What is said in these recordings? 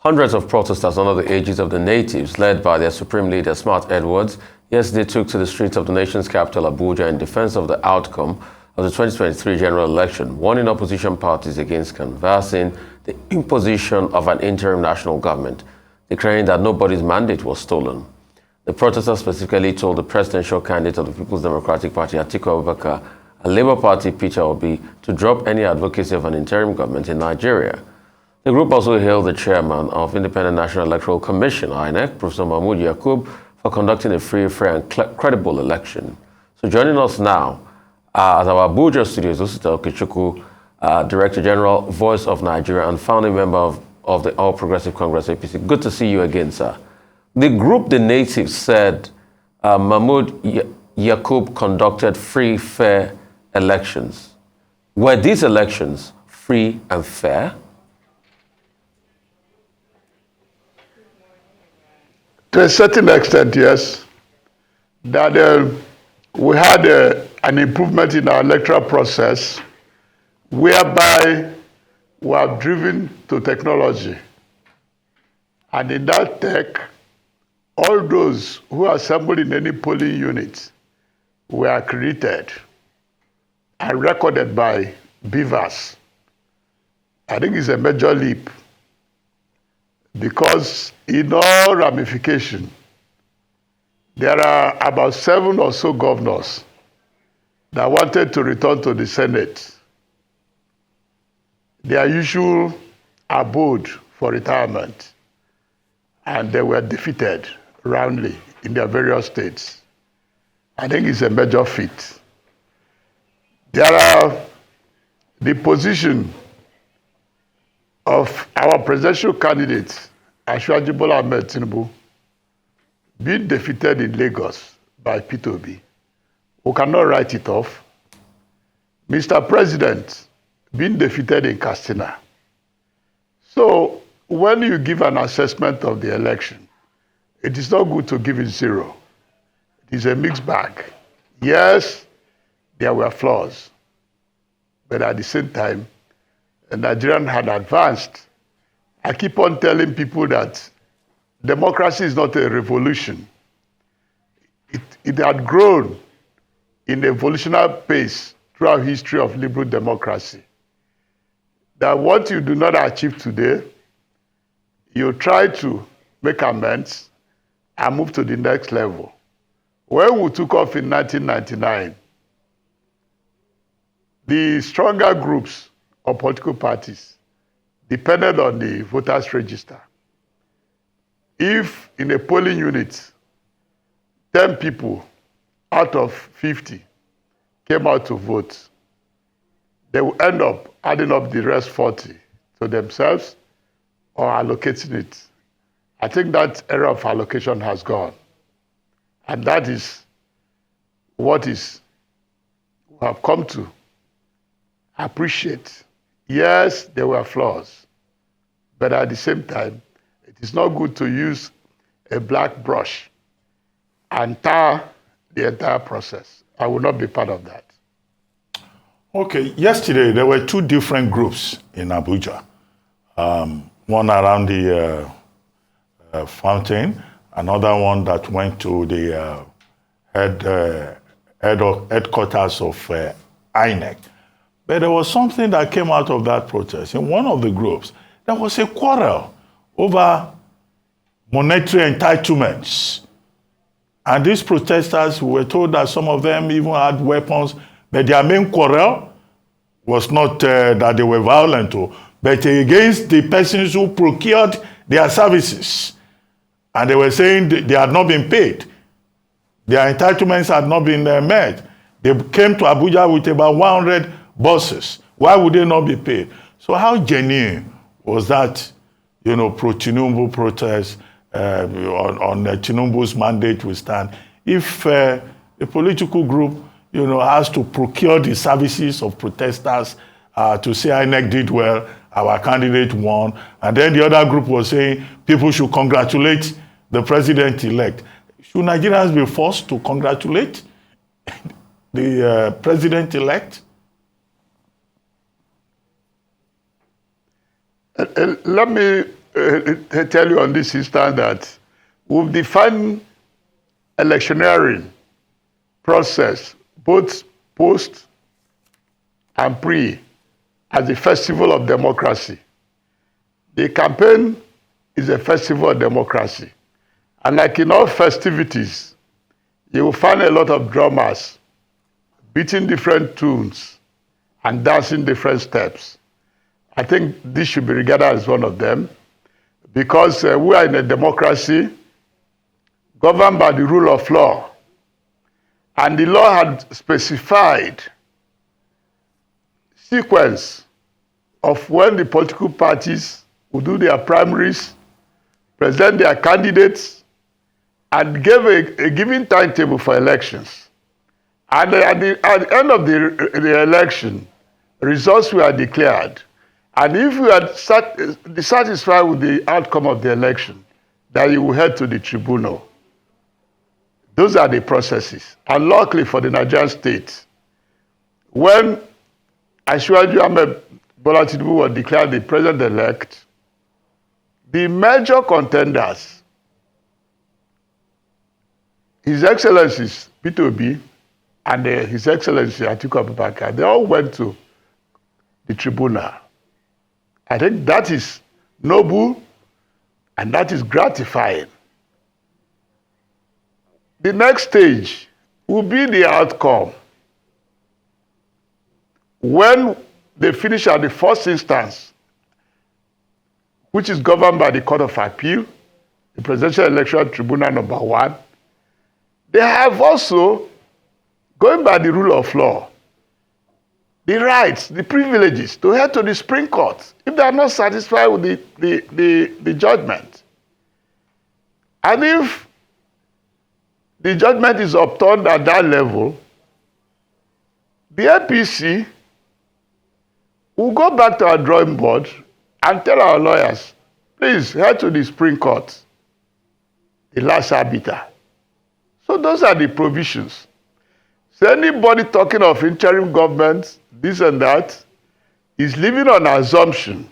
Hundreds of protesters under the aegis of the natives, led by their supreme leader, Smart Edwards, yesterday took to the streets of the nation's capital, Abuja, in defense of the outcome of the 2023 general election, warning opposition parties against canvassing the imposition of an interim national government, declaring that nobody's mandate was stolen. The protesters specifically told the presidential candidate of the People's Democratic Party, Atiku Abubakar, and Labour Party, Peter Obi, to drop any advocacy of an interim government in Nigeria. The group also hailed the chairman of Independent National Electoral Commission, INEC, Professor Mahmood Yakub, for conducting a free, fair, and credible election. So joining us now at our Abuja studios, Osita Okechukwu, Director General, Voice of Nigeria, and founding member of the All Progressive Congress, APC. Good to see you again, sir. The group, the natives, said Mahmood Yakub conducted free, fair elections. Were these elections free and fair? To a certain extent, yes. That we had an improvement in our electoral process whereby we have driven to technology. And in that tech, all those who assembled in any polling unit were accredited and recorded by beavers. I think it's a major leap because in all ramification, there are about 7 or so governors that wanted to return to the Senate, their usual abode for retirement, and they were defeated roundly in their various states. I think it's a major feat. There are the position of our presidential candidate, Asiwaju Bola Ahmed Tinubu, being defeated in Lagos by Peter Obi. We cannot write it off. Mr. President being defeated in Katsina. So when you give an assessment of the election, it is not good to give it 0. It is a mixed bag. Yes, there were flaws, but at the same time, the Nigerian had advanced. I keep on telling people that democracy is not a revolution. It had grown in evolutionary pace throughout history of liberal democracy. That what you do not achieve today, you try to make amends and move to the next level. When we took off in 1999, the stronger groups or political parties depended on the voters' register. If in a polling unit, 10 people out of 50 came out to vote, they will end up adding up the rest 40 to themselves or allocating it. I think that era of allocation has gone. And that is what we have come to appreciate. Yes, there were flaws, but at the same time, it is not good to use a black brush and tar the entire process. I will not be part of that. Okay, yesterday there were 2 different groups in Abuja. One around the fountain, another one that went to the headquarters of INEC. But there was something that came out of that protest. In one of the groups, there was a quarrel over monetary entitlements. And these protesters were told that some of them even had weapons, but their main quarrel was not that they were violent, but against the persons who procured their services. And they were saying they had not been paid. Their entitlements had not been met. They came to Abuja with about 100 buses. Why would they not be paid? So how genuine was that, pro-Tinubu protest on Tinubu's mandate will stand? If a political group, has to procure the services of protesters to say INEC did well, our candidate won, and then the other group was saying people should congratulate the president-elect. Should Nigerians be forced to congratulate the president-elect? Let me tell you on this instance that we've defined electioneering process, both post and pre, as a festival of democracy. The campaign is a festival of democracy. And like in all festivities, you will find a lot of drummers beating different tunes and dancing different steps. I think this should be regarded as one of them because we are in a democracy governed by the rule of law. And the law had specified sequence of when the political parties will do their primaries, present their candidates, and gave a given timetable for elections. And at the end of the election, results were declared. And if you are dissatisfied with the outcome of the election, then you will head to the tribunal. Those are the processes. And luckily for the Nigerian state, when Asiwaju Ahmed Bola Tinubu was declared the president-elect, the major contenders, His Excellencies Peter Obi and His Excellency Atiku Abubakar, they all went to the tribunal. I think that is noble and that is gratifying. The next stage will be the outcome. When they finish at the first instance, which is governed by the Court of Appeal, the Presidential Electoral Tribunal number 1, they have also, going by the rule of law, the rights, the privileges to head to the Supreme Court if they are not satisfied with the judgment. And if the judgment is upturned at that level, the APC will go back to our drawing board and tell our lawyers, please head to the Supreme Court, the last arbiter. So those are the provisions. So anybody talking of interim government, this and that, is living on assumption,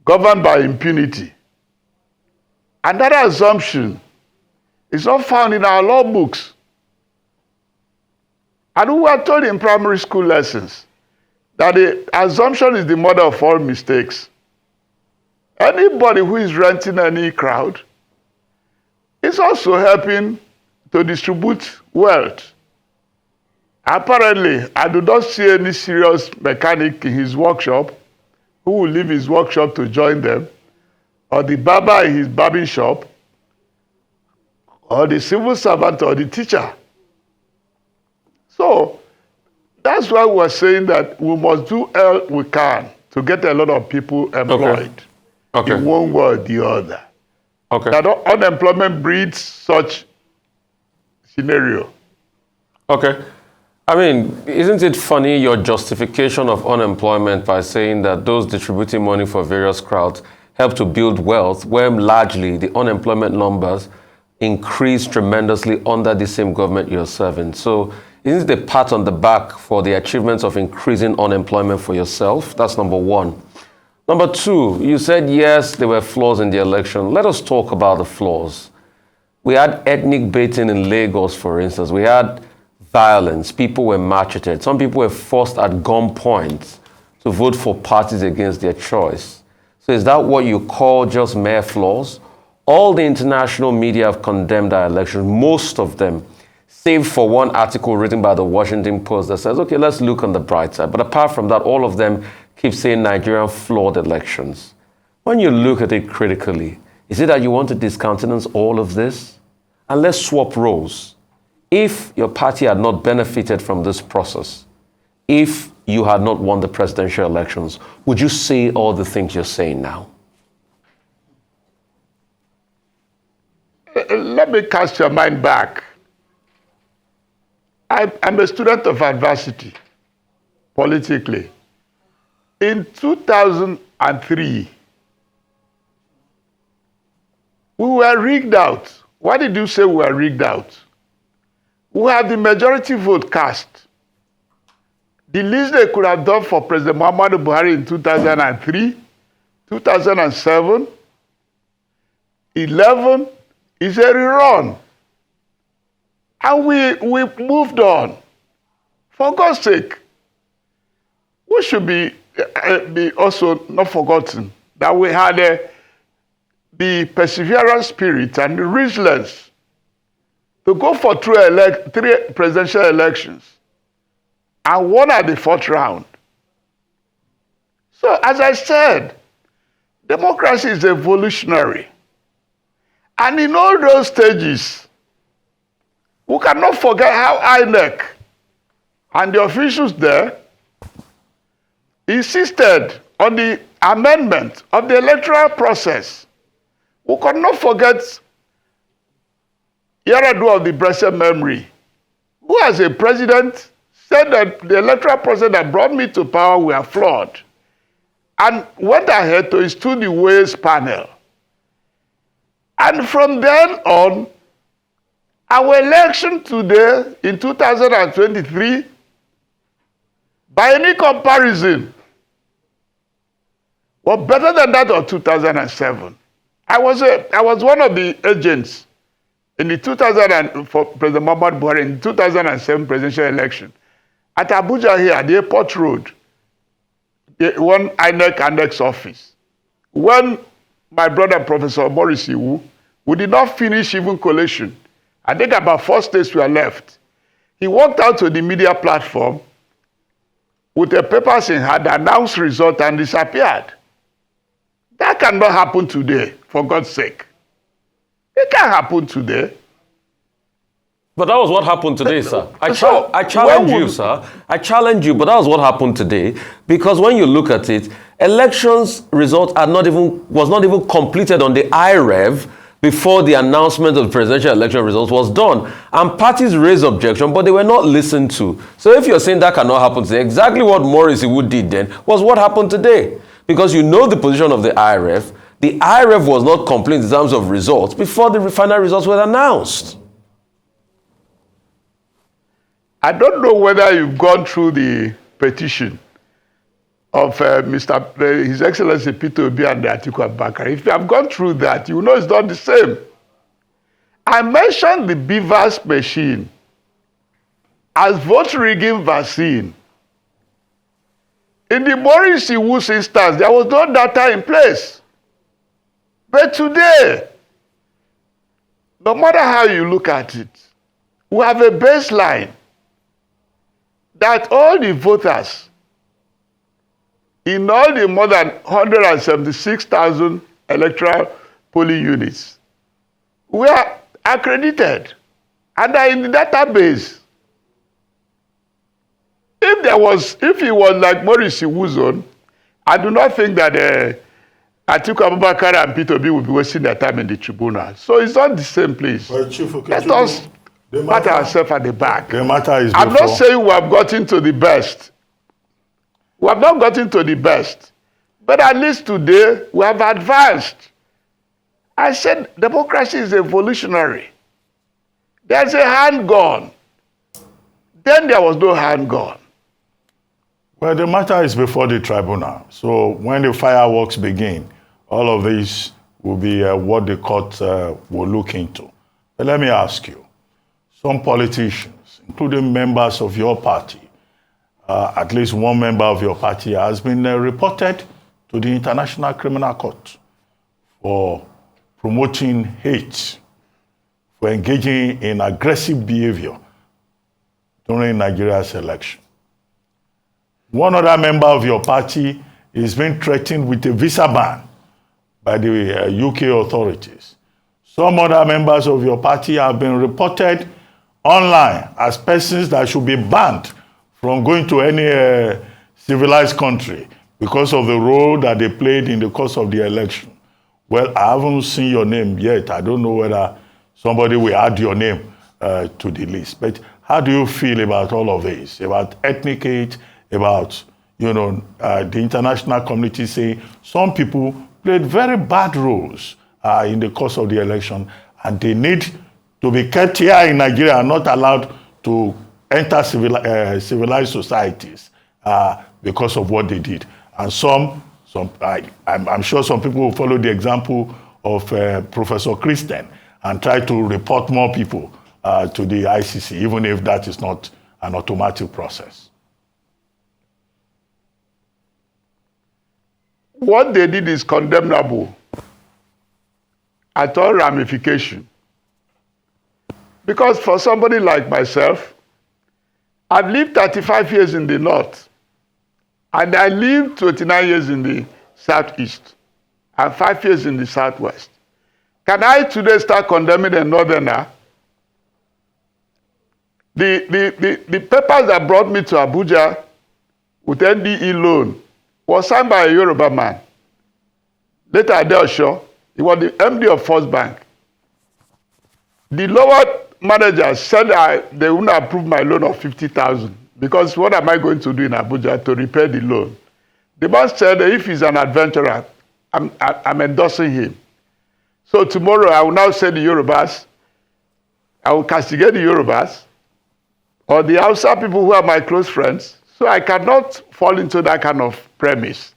governed by impunity. And that assumption is not found in our law books. And we were told in primary school lessons that the assumption is the mother of all mistakes. Anybody who is renting any crowd is also helping to distribute wealth. Apparently, I do not see any serious mechanic in his workshop who will leave his workshop to join them, or the barber in his barbing shop, or the civil servant or the teacher. So that's why we're saying that we must do all we can to get a lot of people employed in one way or the other. That unemployment breeds such scenario. I mean, isn't it funny your justification of unemployment by saying that those distributing money for various crowds help to build wealth, when largely the unemployment numbers increase tremendously under the same government you're serving? So isn't it a pat on the back for the achievements of increasing unemployment for yourself? That's number one. Number two, you said, yes, there were flaws in the election. Let us talk about the flaws. We had ethnic baiting in Lagos, for instance. We had violence. People were macheted. Some people were forced at gunpoint to vote for parties against their choice. So is that what you call just mere flaws? All the international media have condemned our election, most of them, save for one article written by the Washington Post that says, okay, let's look on the bright side. But apart from that, all of them keep saying Nigerian flawed elections. When you look at it critically, is it that you want to discountenance all of this? And let's swap roles. If your party had not benefited from this process, if you had not won the presidential elections, would you say all the things you're saying now? Let me cast your mind back. I'm a student of adversity, politically. In 2003, we were rigged out. Why did you say we were rigged out? We had the majority vote cast. The least they could have done for President Muhammadu Buhari in 2003 2007, 11 is a rerun. And we moved on. For God's sake, we should be also not forgotten that we had the perseverance spirit and the resilience to go for three presidential elections and won at the fourth round. So, as I said, democracy is evolutionary. And in all those stages, we cannot forget how INEC and the officials there insisted on the amendment of the electoral process. We cannot forget Yar'Adua of the blessed memory, who as a president said that the electoral process that brought me to power were flawed, and went ahead to install the Ways panel. And from then on, our election today in 2023, by any comparison, was better than that of 2007. I was one of the agents in the for President Muhammadu Buhari in the 2007 presidential election at Abuja here at the airport road, one INEC office. When my brother, Professor Morris Iwu, we did not finish even collation. I think about 4 states were left. He walked out to the media platform with the papers in hand, announced result, and disappeared. That cannot happen today, for God's sake. It can't happen today. But that was what happened today, sir. I challenge you, sir. I challenge you, but that was what happened today. Because when you look at it, elections result was not even completed on the IREV before the announcement of the presidential election results was done. And parties raised objection, but they were not listened to. So if you're saying that cannot happen today, exactly what Morris Iwu did then was what happened today. Because you know the position of the IREV. The IREV was not complete in terms of results before the final results were announced. I don't know whether you've gone through the petition of His Excellency Peter Obi and Atiku Abubakar. If you have gone through that, you know it's not the same. I mentioned the BVAS machine as vote rigging vaccine. In the Morris Iwu's instance, there was no data in place. But today, no matter how you look at it, we have a baseline that all the voters in all the more than 176,000 electoral polling units were accredited and are in the database. If it was like Morris Iwu's own, I do not think that Atiku Abubakar and Peter Obi will be wasting their time in the tribunal. So it's not the same place. Well, Chief Okechukwu, let us pat ourselves at the back. The matter is I'm not saying we have gotten to the best. We have not gotten to the best. But at least today, we have advanced. I said democracy is evolutionary. There's a handgun. Then there was no handgun. Well, the matter is before the tribunal. So when the fireworks begin, all of this will be what the court will look into. But let me ask you, some politicians, including members of your party, at least one member of your party has been reported to the International Criminal Court for promoting hate, for engaging in aggressive behavior during Nigeria's election. One other member of your party is being threatened with a visa ban by the UK authorities. Some other members of your party have been reported online as persons that should be banned from going to any civilized country because of the role that they played in the course of the election. Well, I haven't seen your name yet. I don't know whether somebody will add your name to the list. But how do you feel about all of this, about ethnic hate, about the international community saying some people played very bad roles in the course of the election, and they need to be kept here in Nigeria and not allowed to enter civilized societies because of what they did. And some I'm sure some people will follow the example of Professor Christen and try to report more people to the ICC, even if that is not an automatic process. What they did is condemnable at all ramification. Because for somebody like myself, I've lived 35 years in the north, and I lived 29 years in the southeast, and 5 years in the southwest. Can I today start condemning a northerner? The papers that brought me to Abuja with NDE loan was signed by a Yoruba man. Later, Adeosho, he was the MD of First Bank. The lower manager said they wouldn't approve my loan of 50,000 because what am I going to do in Abuja to repay the loan? The man said if he's an adventurer, I'm endorsing him. So tomorrow I will now say the Yorubas, I will castigate the Yorubas or the Hausa people who are my close friends. So I cannot fall into that kind of premise.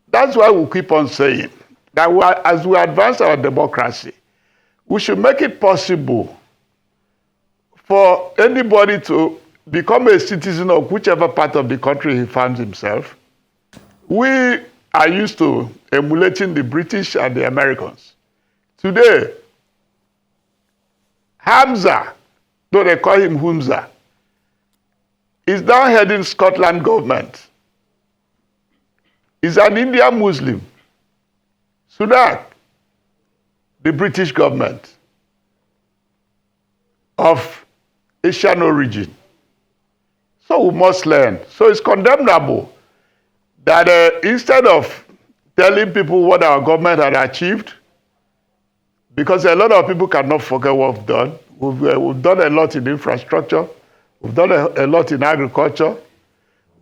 That's why we keep on saying that as we advance our democracy, we should make it possible for anybody to become a citizen of whichever part of the country he finds himself. We are used to emulating the British and the Americans. Today, Hamza, though they call him Humza, is now heading Scotland government. He's an Indian Muslim. Sudan, the British government of Asian origin. So we must learn. So it's condemnable that instead of telling people what our government had achieved, because a lot of people cannot forget what we've done. We've done a lot in infrastructure. We've done a lot in agriculture.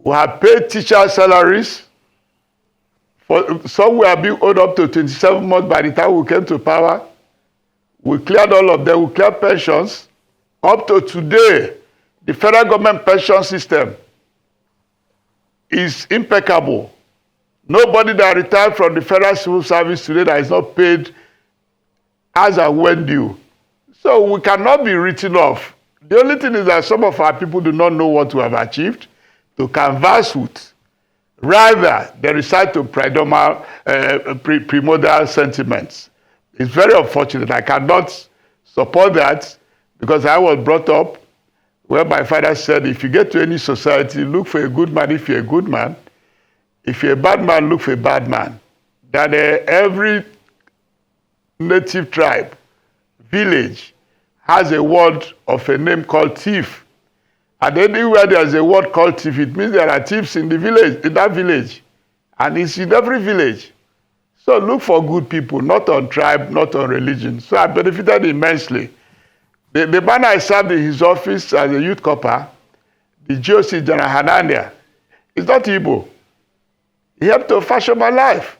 We have paid teacher salaries. Some were being owed up to 27 months by the time we came to power. We cleared all of them. We cleared pensions. Up to today, the federal government pension system is impeccable. Nobody that retired from the federal civil service today that is not paid as and when due. So we cannot be written off. The only thing is that some of our people do not know what we have achieved to canvass with. Rather, they recite to primordial sentiments. It's very unfortunate. I cannot support that because I was brought up where my father said, if you get to any society, look for a good man if you're a good man. If you're a bad man, look for a bad man. That every native tribe, village, has a word of a name called thief. And anywhere there's a word called thief, it means there are thieves in the village, in that village. And it's in every village. So look for good people, not on tribe, not on religion. So I benefited immensely. The man I served in his office as a youth corper, the GOC General Hanania, is not Igbo. He helped to fashion my life.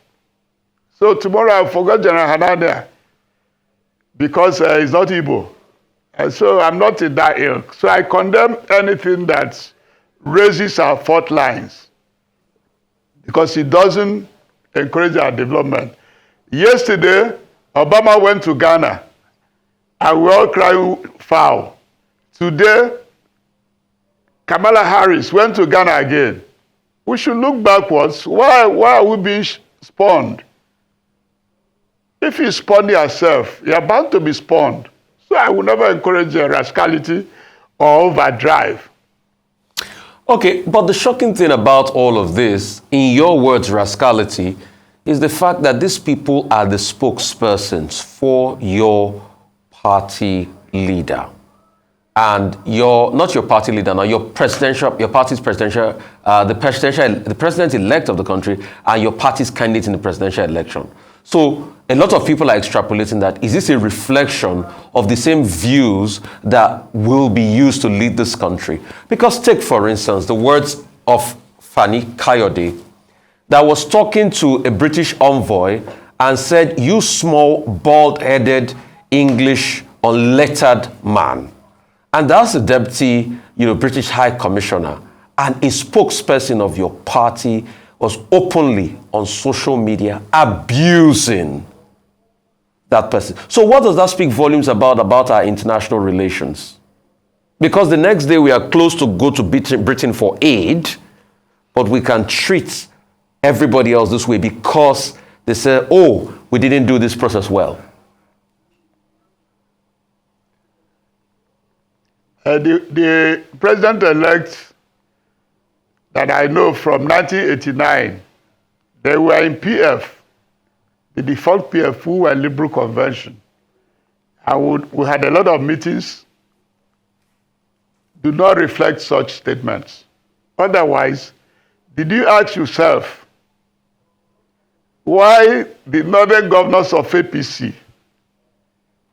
So tomorrow I forgot General Hanania because he's not Igbo. And so I'm not in that ilk. So I condemn anything that raises our fault lines because it doesn't encourage our development. Yesterday, Obama went to Ghana and we all crying foul. Today, Kamala Harris went to Ghana again. We should look backwards. Why are we being spawned? If you spawn yourself, you're bound to be spawned. So I will never encourage rascality or overdrive. Okay, but the shocking thing about all of this, in your words, rascality, is the fact that these people are the spokespersons for your party leader. And not your party leader, now your party's presidential, the president-elect of the country, and your party's candidate in the presidential election. So a lot of people are extrapolating that. Is this a reflection of the same views that will be used to lead this country? Because take, for instance, the words of Fani Kayode, that was talking to a British envoy and said, "You small, bald-headed, English, unlettered man." And that's the deputy, British High Commissioner and a spokesperson of your party was openly on social media abusing that person. So what does that speak volumes about our international relations? Because the next day we are close to go to Britain for aid, but we can treat everybody else this way because they say, oh, we didn't do this process well. The president-elect that I know from 1989, they were in PF, the default PF, who were Liberal Convention. And we had a lot of meetings. Do not reflect such statements. Otherwise, did you ask yourself why the northern governors of APC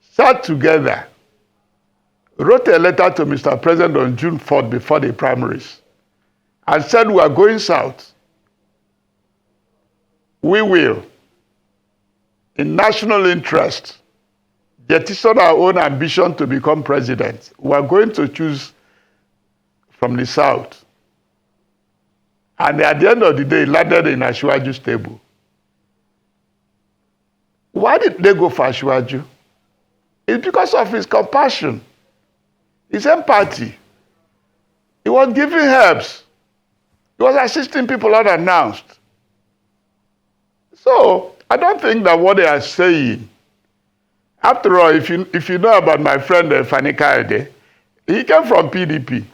sat together, wrote a letter to Mr. President on June 4th before the primaries, and said, we are going south. We will, in national interest, jettison our own ambition to become president. We are going to choose from the south. And at the end of the day, landed in Asiwaju's table. Why did they go for Asiwaju? It's because of his compassion, his empathy. He was giving helps. He was assisting people unannounced. So I don't think that what they are saying, after all, if you know about my friend Fani Kaede, he came from PDP.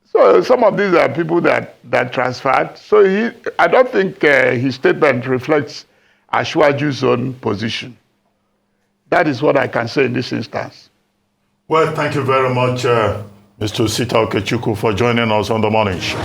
So some of these are people that transferred. So I don't think his statement reflects Asiwaju's own position. That is what I can say in this instance. Well, thank you very much, Mr. Osita Okechukwu, for joining us on The Morning Show.